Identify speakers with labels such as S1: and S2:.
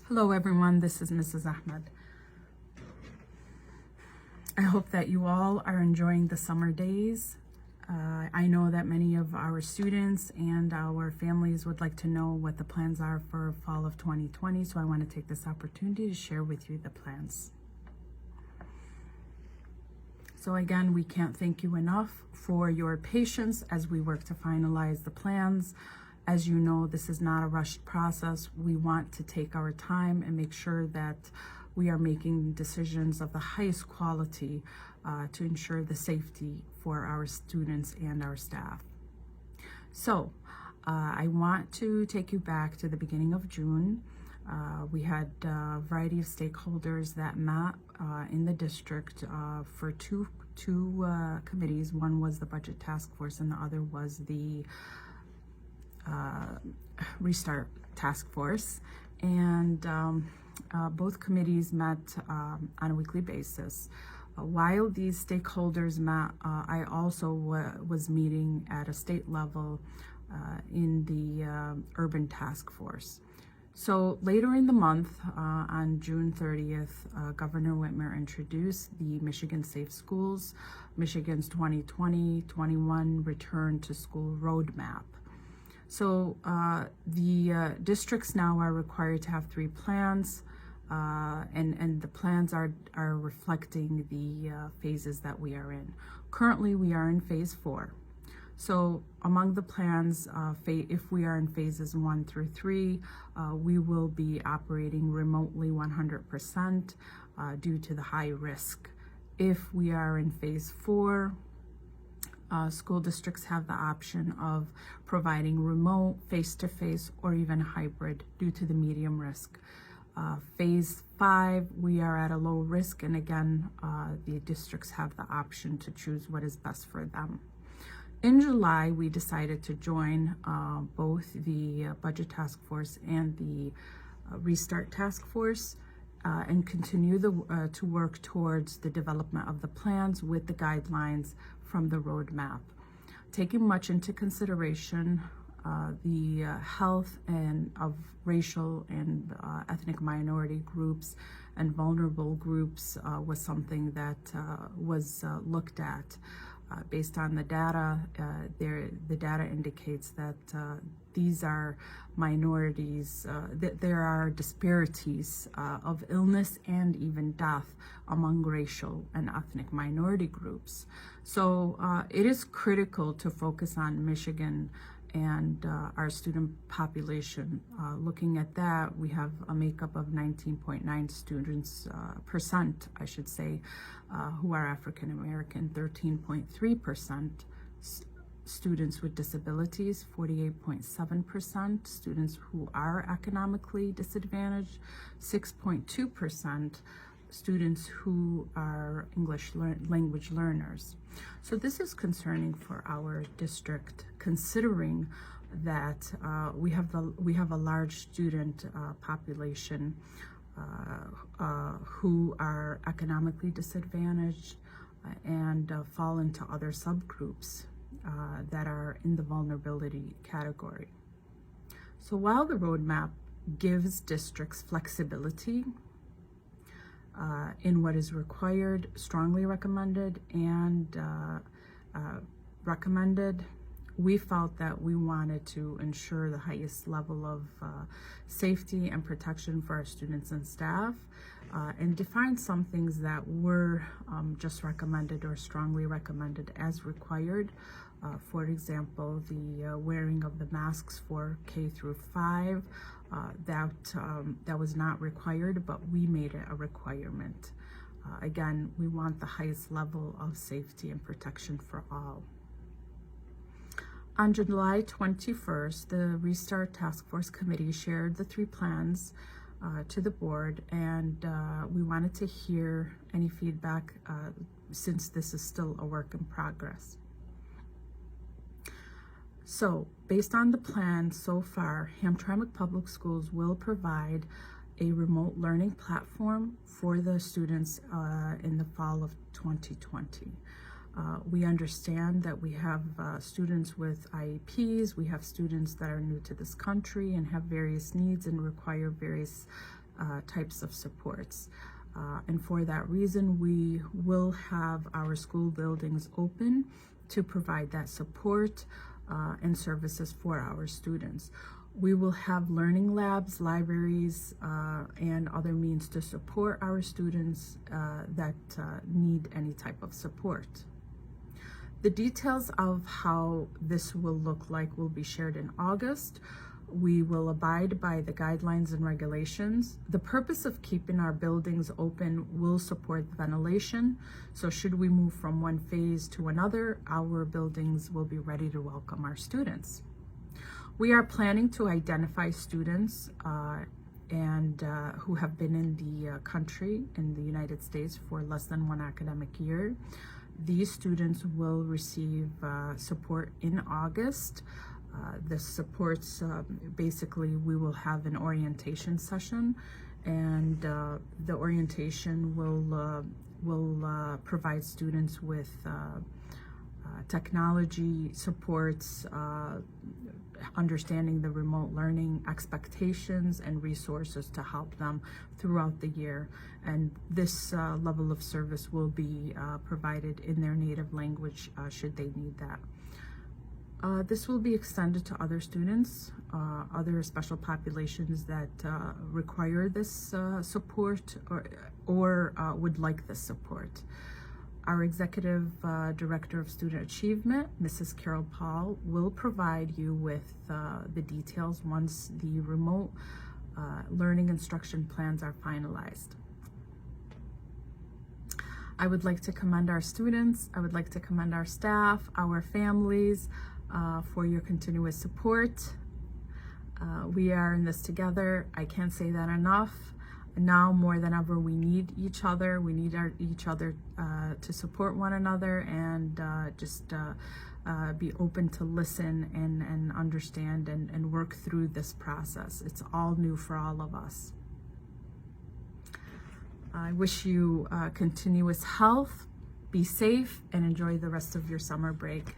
S1: Hello everyone, this is Mrs. Ahmed. I hope that you all are enjoying the summer days. I know that many of our students and our families would like to know what the plans are for fall of 2020, so I want to take this opportunity to share with you the plans. So again, we can't thank you enough for your patience as we work to finalize the plans. As you know, this is not a rushed process. We want to take our time and make sure that we are making decisions of the highest quality to ensure the safety for our students and our staff. So I want to take you back to the beginning of June. We had a variety of stakeholders that met in the district for two committees. One was the budget task force and the other was the Restart task force, and both committees met on a weekly basis. While these stakeholders met, I also was meeting at a state level in the urban task force. So later in the month, on June 30th, Governor Whitmer introduced the Michigan Safe Schools, Michigan's 2020-21 Return to School Roadmap. So the districts now are required to have 3 plans, and the plans are reflecting the phases that we are in. Currently, we are in phase 4. So among the plans, if we are in phases 1 through 3, we will be operating remotely 100% due to the high risk. If we are in phase 4, school districts have the option of providing remote, face-to-face, or even hybrid due to the medium risk. Phase 5, we are at a low risk, and again, the districts have the option to choose what is best for them. In July, we decided to join both the Budget Task Force and the Restart Task Force and continue to work towards the development of the plans with the guidelines from the roadmap, taking much into consideration the health and of racial and ethnic minority groups and vulnerable groups was something that was looked at. Based on the data, the data indicates that these are minorities, that there are disparities of illness and even death among racial and ethnic minority groups. So it is critical to focus on Michigan and our student population. Looking at that, we have a makeup of 19.9 students, percent, I should say, who are African American, 13.3% students with disabilities, 48.7% students who are economically disadvantaged, 6.2% students who are English language learners. So this is concerning for our district, considering that we have a large student population who are economically disadvantaged and fall into other subgroups that are in the vulnerability category. So while the roadmap gives districts flexibility in what is required, strongly recommended, and recommended, we felt that we wanted to ensure the highest level of safety and protection for our students and staff, and define some things that were just recommended or strongly recommended as required. For example, the wearing of the masks for K through 5, that was not required, but we made it a requirement. Again, we want the highest level of safety and protection for all. On July 21st, the Restart Task Force Committee shared the 3 plans to the board, and we wanted to hear any feedback since this is still a work in progress. So, based on the plan so far, Hamtramck Public Schools will provide a remote learning platform for the students in the fall of 2020. We understand that we have students with IEPs, we have students that are new to this country and have various needs and require various types of supports. And for that reason, we will have our school buildings open to provide that support and services for our students. We will have learning labs, libraries, and other means to support our students that need any type of support. The details of how this will look like will be shared in August. We will abide by the guidelines and regulations. The purpose of keeping our buildings open will support ventilation. So should we move from one phase to another, our buildings will be ready to welcome our students. We are planning to identify students who have been in the country, in the United States, for less than one academic year. These students will receive support in August. The supports, basically, we will have an orientation session, and the orientation will provide students with technology supports, understanding the remote learning expectations and resources to help them throughout the year. And this level of service will be provided in their native language should they need that. This will be extended to other students, other special populations that require this support or would like this support. Our Executive Director of Student Achievement, Mrs. Carol Paul, will provide you with the details once the remote learning instruction plans are finalized. I would like to commend our students. I would like to commend our staff, our families, for your continuous support. We are in this together. I can't say that enough. Now more than ever, we need each other. We need each other to support one another and be open to listen and understand and work through this process. It's all new for all of us. I wish you continuous health, be safe, and enjoy the rest of your summer break.